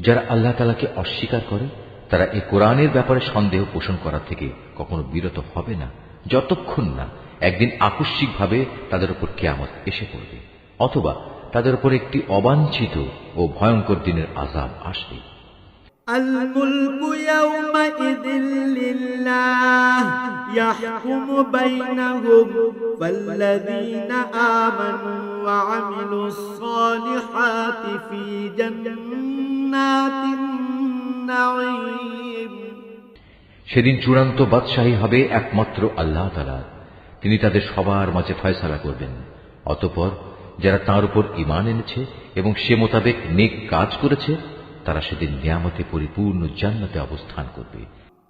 S1: যারা আল্লাহ তাআলাকে অস্বীকার করে তারা এই কোরআনের ব্যাপারে সন্দেহ পোষণ করা থেকে কখনো বিরত হবে না যতক্ষণ না একদিন আকস্মিকভাবে তাদের উপর কিয়ামত এসে পড়বে অথবা তাদের উপর একটি অবাঞ্ছিত ও ভয়ঙ্কর দিনের আযাব আসবে।
S2: الملك يومئذ لله يحكم بينهم فالذين آمنوا وعملوا الصالحات في جنات النعيم।
S1: সেদিন চূড়ান্ত বাদশাহী হবে একমাত্র আল্লাহ তাআলা, তিনি তাদের সবার মাঝে ফয়সালা করবেন। অতঃপর যারা তাঁর উপর ঈমান এনেছে এবং সে মোতাবেক নেক কাজ করেছে তারা সেদিন নিয়ামতে পরিপূর্ণ জান্নাতে অবস্থান করবে।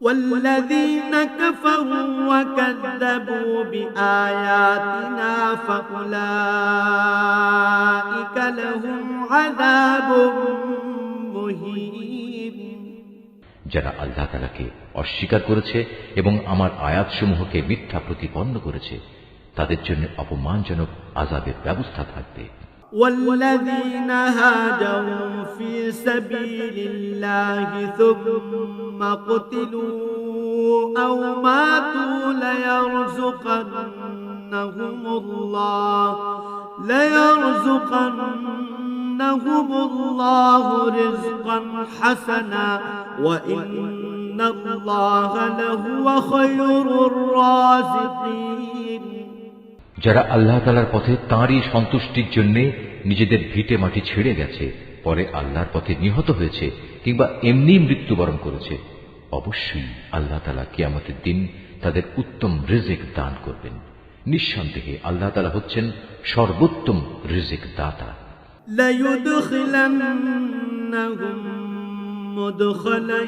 S2: والذين كفروا وكذبوا بآياتنا فأولئك لهم عذاب مهين।
S1: যারা আল্লাহ তাআলাকে অস্বীকার করেছে এবং আমার আয়াতসমূহকে মিথ্যা প্রতিপন্ন করেছে তাদের জন্য অপমানজনক আযাবের ব্যবস্থা থাকবে।
S2: والذين هاجروا في سبيل الله ثم قتلوا أو ماتوا ليرزقنهم الله رزقا حسنا وإن الله لهو خير الرازقين।
S1: যারা আল্লাহ তাআলার পথে তাঁরই সন্তুষ্টির জন্য নিজেদের ভিটে মাটি ছেড়ে গেছে, পরে আল্লাহর পথে নিহত হয়েছে কিংবা এমনি মৃত্যুবরণ করেছে, অবশ্যই আল্লাহ তাআলা কিয়ামতের দিন তাদের উত্তম রিজিক দান করবেন। নিঃসন্দেহে আল্লাহ তাআলা হচ্ছেন সর্বোত্তম রিজিক দাতা।
S2: ليدخلنهم مدخلا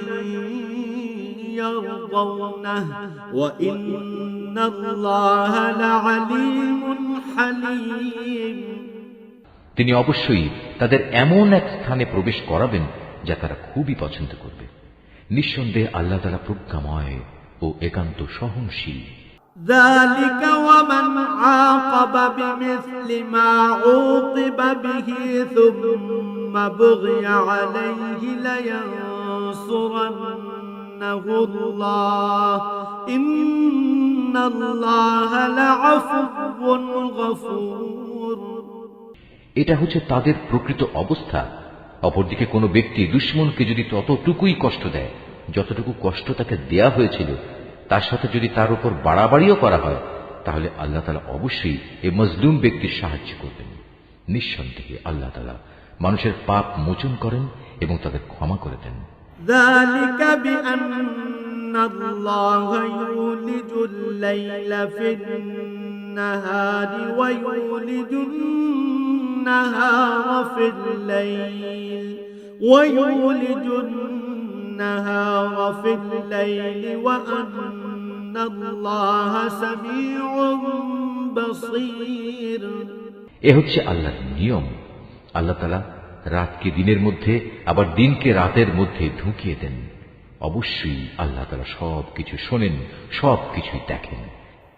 S2: يرضونه وإن الله لعليم حليم
S1: তিনি অবশ্যই তাদের এমন এক স্থানে প্রবেশ করাবেন যা তারা খুবই পছন্দ করবে। নিঃসন্দেহে আল্লাহ তাআলা প্রজ্ঞাময় ও একান্ত সহনশীল।
S2: ذلك ومن عاقب بمثل ما عوقب به ثم بغي عليه لينصرنه الله إن الله لعفو غفور
S1: এটা হচ্ছে তাদের প্রকৃত অবস্থা। অপরদিকে কোনো ব্যক্তি দুশমনকে যদি ততটুকুই কষ্ট দেয় যতটুকু কষ্ট তাকে দেয়া হয়েছিল, তার সাথে যদি তার উপর বাড়াবাড়িও করা হয়, তাহলে আল্লাহ তাআলা অবশ্যই এই মজলুম ব্যক্তির সাহায্য করবেন। নিঃসন্দেহে আল্লাহ তাআলা মানুষের পাপ মোচন করেন এবং তাদের ক্ষমা করে দেন।
S2: ذلك بأن الله يولج الليل في النهار ويولج النهار في الليل ويولج النهار في الليل وأن الله سميع بصير
S1: এ হচ্ছে আল্লাহর নিয়ম। আল্লাহ তাআলা রাতকে দিনের মধ্যে আবার দিনকে রাতের মধ্যে ঢুকিয়ে দেন। অবশ্যই আল্লাহ তাআলা সবকিছু শোনেন, সবকিছুই দেখেন।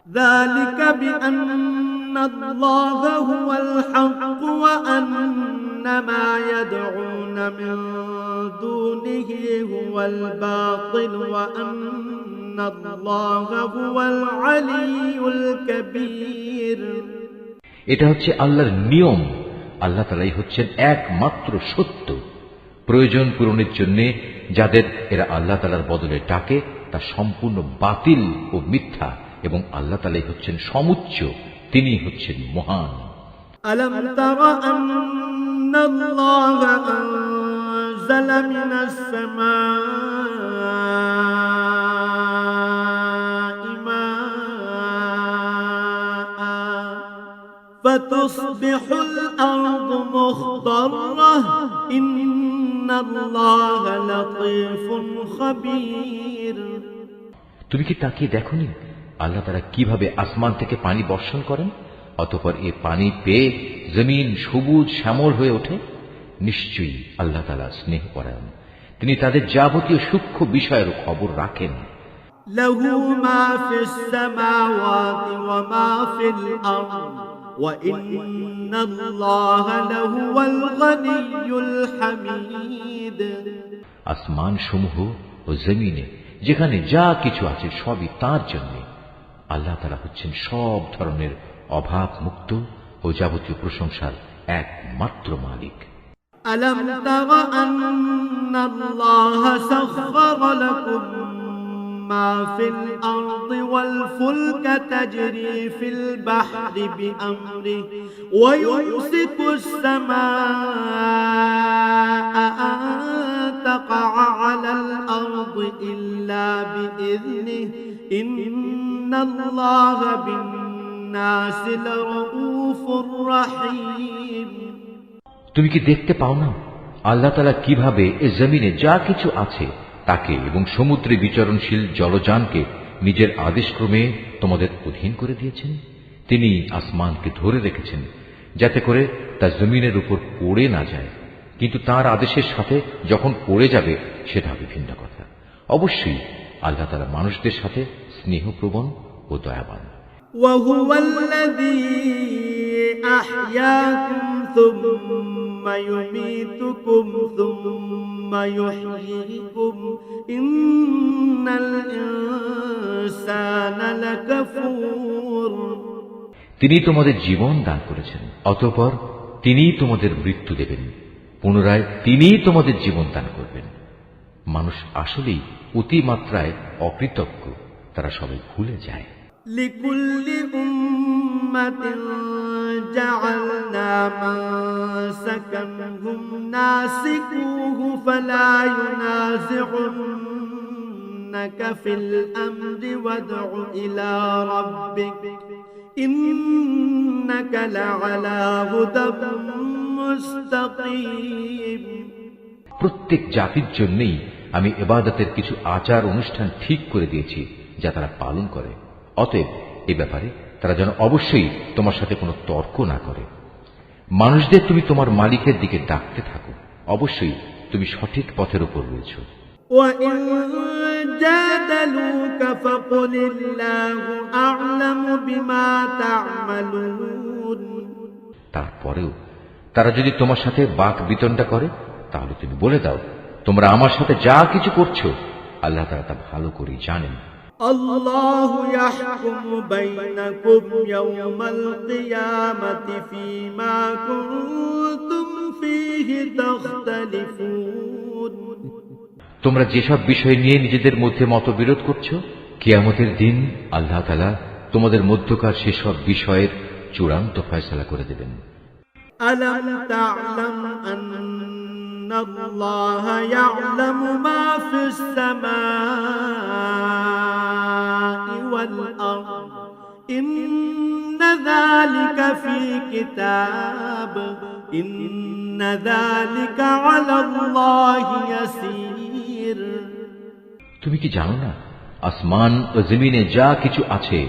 S2: ذلك بأن الله هو الحق وأن ما يدعون من دونه هو الباطل وأن الله هو العلي الكبير
S1: এটা হচ্ছে আল্লাহর নিয়ম। আল্লাহ তাআলাই হচ্ছেন একমাত্র সত্য। প্রয়োজন পূরণের জন্য যাদের এরা আল্লাহ তাআলার বদলে ডাকে তা সম্পূর্ণ বাতিল ও মিথ্যা, এবং আল্লাহ তাআলাই হচ্ছেন সমুচ্চ, তিনি হচ্ছেন মহান।
S2: ألم تر أن الله أنزل من السماء ماء فتصبح الأرض مخضرة إن الله لطيف خبير
S1: তুমি কি তাকিয়ে দেখোনি আল্লাহ তাআলা কিভাবে আসমান থেকে পানি বর্ষণ করেন, অতঃপর এ পানি পেয়ে জমিন সবুজ শ্যামল হয়ে ওঠে? নিশ্চয়ই আল্লাহ তাআলা স্নেহপরায়ণ, তিনি তাদের যাবতীয় সূক্ষ্ম বিষয়ের খবর রাখেন।
S2: লাহু মা ফিস সামাওয়াতি ওয়া মা ফিল আরদ ওয়া ইন্নাল্লাহা লাহুয়াল গনিয়্যুল হামিদ।
S1: আসমান সমূহ ও জমিনে যেখানে যা কিছু আছে সবই তার জন্য। আল্লাহ তাআলা হচ্ছেন সব ধরনের অভাব মুক্ত ও যাবতীয় প্রশংসার একমাত্র মালিক।
S2: আলম তারা আন্নাল্লাহা সাখখারা লাকুম মা ফিল আরদি ওয়াল ফুলকা তাজরি ফিল বাহরি বিআমরিহি ওয়া ইউমসিকুস সামাআ আন তাকাআ আলাল আরদি ইল্লা বিইذনিহি ইন্নাল্লাহা বিন-নাসি লারউফুর রাহিম।
S1: তুমি কি দেখতে পাও না আল্লাহ তাআলা কিভাবে এ জমিনে যা কিছু আছে তাকে এবং সমুদ্রে বিচরণশীল জলযানকে নিজের আদেশক্রমে তোমাদের অধীন করে দিয়েছেন? তিনি আসমানকে ধরে রেখেছেন যাতে করে তা জমিনের উপর পড়ে না যায়, কিন্তু তার আদেশের সাথে যখন পড়ে যাবে সেটা হবে ভিন্ন কথা। অবশ্যই আল্লাহ তাআলা মানুষদের সাথে স্নেহপ্রবণ ও দয়াবান।
S2: وهو الذي أحياكم ثم يميتكم ثم يحييكم إن الإنسان لكفور।
S1: তিনি তোমাদের জীবন দান করেছেন, অতঃপর তিনি তোমাদের মৃত্যু দেবেন, পুনরায় তিনি তোমাদের জীবন দান করবেন। মানুষ আসলেই অতিমাত্রায় অকৃতজ্ঞ, তারা সবাই ভুলে যায়।
S2: لكل أمة جعلنا منسكا هم ناسكوه فلا ينازعنك في الأمر وادع إلى ربك إنك لعلى هدى مستقيم
S1: প্রত্যেক জাতির জন্যই আমি ইবাদতের কিছু আচার অনুষ্ঠান ঠিক করে দিয়েছি যা তারা পালন করে। অতএব এ ব্যাপারে তারা যেন অবশ্যই তোমার সাথে কোনো তর্ক না করে। মানুষদের তুমি তোমার মালিকের দিকে ডাকতে থাকো, অবশ্যই তুমি সঠিক পথের উপর রয়েছ।
S2: وإن جادلوك فقل الله أعلم بما تعملون
S1: তারপরেও তারা যদি তোমার সাথে বাক বিতণ্ডা করে তাহলে তুমি বলে দাও, তোমরা আমার সাথে যা কিছু করছো আল্লাহ তাআলা তা ভালো করে জানেন।
S2: الله يحكم بينكم يوم القيامة فيما كنتم فيه تختلفون
S1: তোমরা যেসব বিষয় নিয়ে নিজেদের মধ্যে মতবিরোধ করছো, কিয়ামতের দিন আল্লাহ তাআলা তোমাদের মধ্যকার সেসব বিষয়ের চূড়ান্ত ফয়সালা করে দেবেন।
S2: ألم تعلم أن الله يعلم ما في السماء والأرض إن ذلك في كتاب إن ذلك على الله يسير
S1: তুমি কি জানো না, আসমান ও জমিনে যা কিছু আছে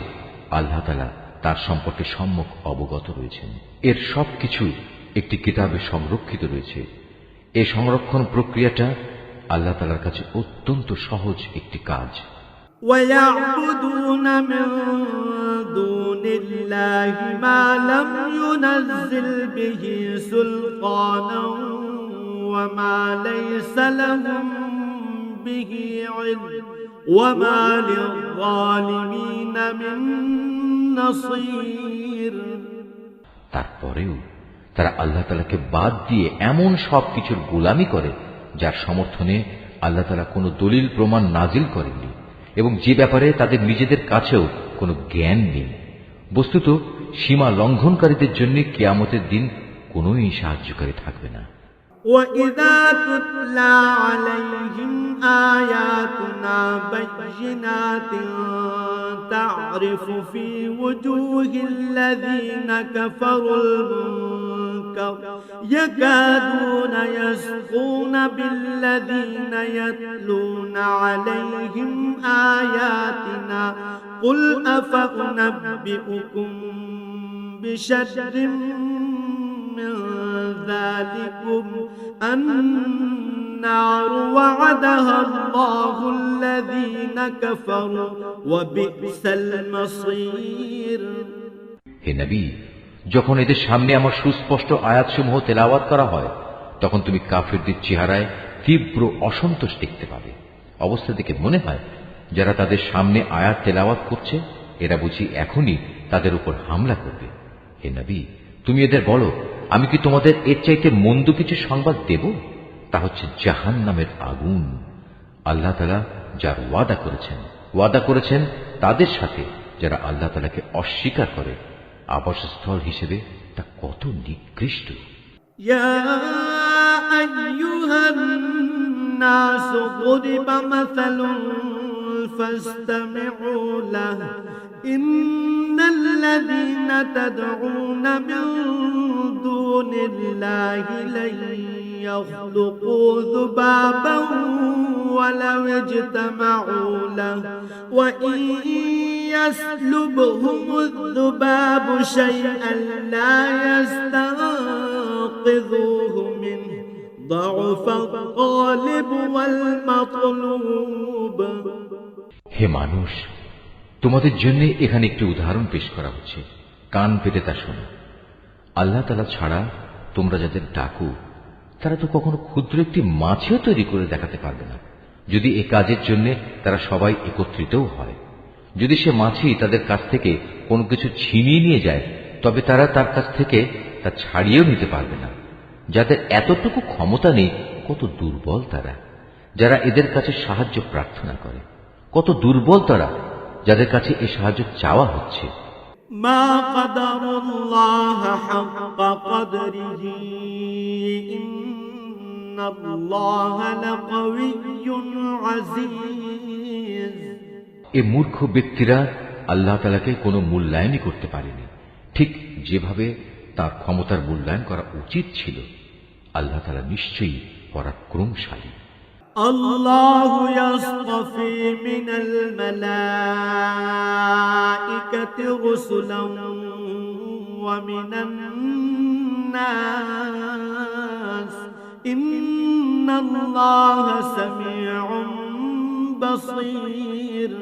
S1: আল্লাহ তাআলা তার সম্পর্কে সম্যক অবগত রয়েছেন। এর সবকিছু একটি কিতাবে সংরক্ষিত রয়েছে। এই সংরক্ষণ প্রক্রিয়াটা আল্লাহ তাআলার কাছে অত্যন্ত সহজ একটি কাজ।
S2: ويعبدون من دون الله ما لم ينزل به سلطانا وما ليس لهم به علم وما للظالمين من نصير
S1: তারপরেও তারা আল্লাহ তাআলাকে বাদ দিয়ে এমন সব কিছুর গোলামি করে যার সমর্থনে আল্লাহ তাআলা কোনো দলিল প্রমাণ নাজিল করেননি এবং যে ব্যাপারে তাদের নিজেদের কাছেও কোনো জ্ঞান নেই। বস্তুত সীমা লঙ্ঘনকারীদের জন্য কিয়ামতের দিন কোনোই সাহায্যকারী থাকবে না।
S2: وَإِذَا تُتْلَى عَلَيْهِمْ آيَاتُنَا بَيِّنَاتٍ تَعْرِفُ فِي وُجُوهِ الَّذِينَ كَفَرُوا الْمُنكَرَ يَكَادُونَ يَسْطُونَ بِالَّذِينَ يَتْلُونَ عَلَيْهِمْ آيَاتِنَا قُلْ أَفَأُنَبِّئُكُم بِشَرٍّ من ذلكم النار وعدها الله الذين كفروا وبئس المصير
S1: হে নবী, যখন এদের সামনে আমার সুস্পষ্ট আয়াতসমূহ তেলাওয়াত করা হয় তখন তুমি কাফিরদের চেহারায় তীব্র অসন্তোষ দেখতে পাবে। অবস্থা দেখে মনে হয় যারা তাদের সামনে আয়াত তেলাওয়াত করছে এরা বুঝি এখনই তাদের উপর হামলা করবে। হে নবী, তুমি এদের বলো, আমি কি তোমাদের এর চাইতে মন্দ কিছু সংবাদ দেব? তা হচ্ছে জাহান্নামের আগুন। আল্লাহ তাআলা যার ওয়াদা করেছেন তাদের সাথে যারা আল্লাহ তাআলাকে অস্বীকার করে আবাসস্থল হিসেবে তা কত নিকৃষ্ট।
S2: يا أيها الناس ضرب مثل فاستمعوا له إن الذين تدعون من دون الله لن يخلقوا ذبابا ولو اجتمعوا له وإن يسلبهم الذباب شيئا لا يستنقذوه منه ضعف الطالب والمطلوب
S1: হে মানুষ, তোমাদের জন্য এখানে একটি উদাহরণ পেশ করা হচ্ছে, কান পেতে তা শোনো। আল্লাহ তাআলা ছাড়া তোমরা যাদের ডাকো তারা তো কখনো ক্ষুদ্র একটি মাছিও তৈরি করে দেখাতে পারবে না, যদি এ কাজের জন্য তারা সবাই একত্রিতও হয়। যদি সে মাছি তাদের কাছ থেকে কোনো কিছু ছিনিয়ে নিয়ে যায় তবে তারা তার কাছ থেকে তা ছাড়িয়েও নিতে পারবে না। যাদের এতটুকু ক্ষমতা নেই কত দুর্বল তারা, যারা এদের কাছে সাহায্য প্রার্থনা করে। কত দুর্বল তারা যাদের কাছে এই সাহায্য চাওয়া হচ্ছে।
S2: ما قدر الله حق قدره إن الله لقوي عزيز
S1: এই মূর্খ ব্যক্তিরা আল্লাহ তাআলাকে কোনো মূল্যায়নই করতে পারেনি, ঠিক যেভাবে তার ক্ষমতার মূল্যায়ন করা উচিত ছিল। আল্লাহ তাআলা নিশ্চয়ই পরাক্রমশালী।
S2: الله يصطفي من الملائكة رسلا ومن الناس إن الله سميع بصير।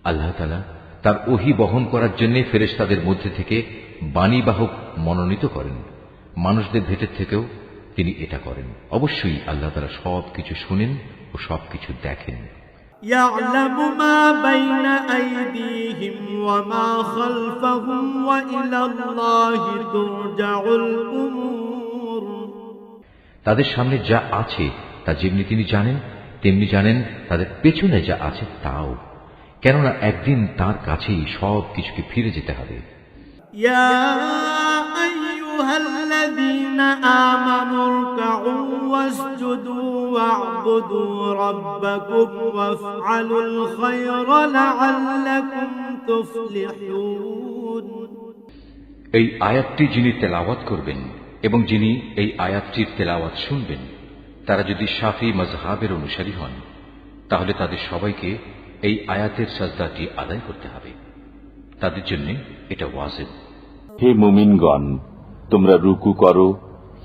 S1: আল্লাহ তাআলা তার ওহী বহন করার জন্য ফেরেশতাদের মধ্যে থেকে বাণীবাহক মনোনীত করেন। মানুষদের ভেতর থেকেও তিনি এটা করেন। অবশ্যই আল্লাহ তাআলা সবকিছু শুনেন ও সবকিছু দেখেন।
S2: يعلم ما بين أيديهم وما خلفهم وإلى الله ترجع الأمور।
S1: তাদের সামনে যা আছে তা যেমনি তিনি জানেন, তেমনি জানেন তাদের পেছনে যা আছে তাও, কেননা একদিন তার কাছেই সব কিছুকে ফিরে যেতে হবে।
S2: يا أيها الذين آمنوا اركعوا واسجدوا واعبدوا ربكم وافعلوا الخير لعلكم تفلحون।
S1: এই আয়াতটি যিনি তেলাওয়াত করবেন এবং যিনি এই আয়াতটির তেলাওয়াত শুনবেন, তারা যদি শাফি মাযহাবের অনুসারী হন, তাহলে তাদের সবাইকে এই আয়াতের সাজদাটি আদায় করতে হবে। তাদের জন্য এটা ওয়াজিব।
S3: হে মুমিনগণ, তোমরা রুকু করো,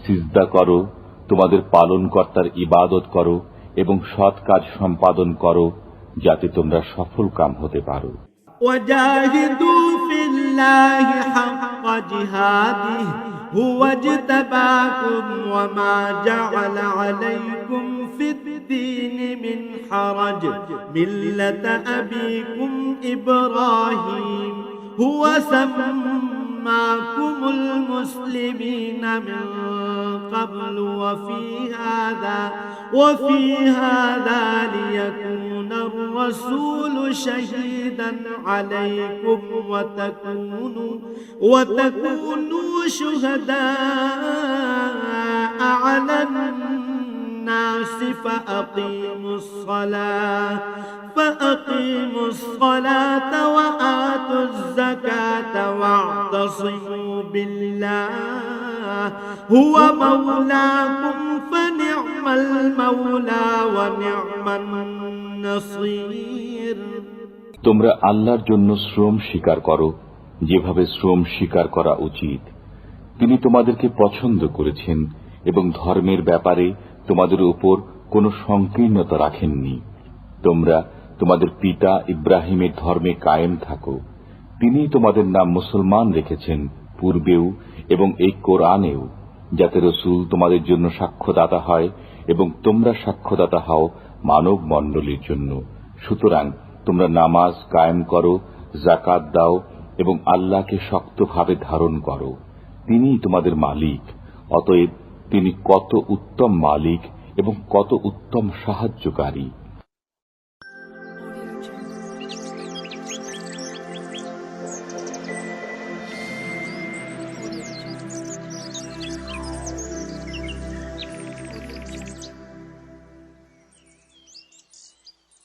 S3: সিজদা করো, তোমাদের পালনকর্তার ইবাদত করো এবং সৎ কাজ সম্পাদন করো, যাতে তোমরা সফল কাম হতে পারো।
S2: وجاهدوا في الله حق جهاده هو اجتباكم وما جعل عليكم في الدين من حرج ملة أبيكم إبراهيم هو سماكم المسلمين من قبل وفي هذا ليكون الرسول شهيدا عليكم وتكونوا شهداء على الناس فأقيموا الصلاة وآتوا الزكاة واعتصموا بالله هو مولاكم فنعم المولى ونعم النصير।
S3: তোমরা আল্লাহর জন্য শ্রম স্বীকার করো যেভাবে শ্রম স্বীকার করা উচিত। তিনি তোমাদেরকে পছন্দ করেছেন এবং ধর্মের ব্যাপারে তোমাদের উপর কোনো সংকীর্ণতা রাখেননি। তোমরা তোমাদের পিতা ইব্রাহিমের ধর্মে কায়েম থাকো। তিনি তোমাদের নাম মুসলমান রেখেছেন পূর্বেও এবং এই কোরআনেও, যাতে রসুল তোমাদের জন্য সাক্ষ্যদাতা হয় এবং তোমরা সাক্ষ্যদাতা হও মানব মণ্ডলীর জন্য। সুতরাং তোমরা নামাজ কায়েম করো, যাকাত দাও এবং আল্লাহকে শক্তভাবে ধারণ করো। তিনিই তোমাদের মালিক। অতএব তিনি কত উত্তম মালিক এবং কত উত্তম সাহায্যকারী।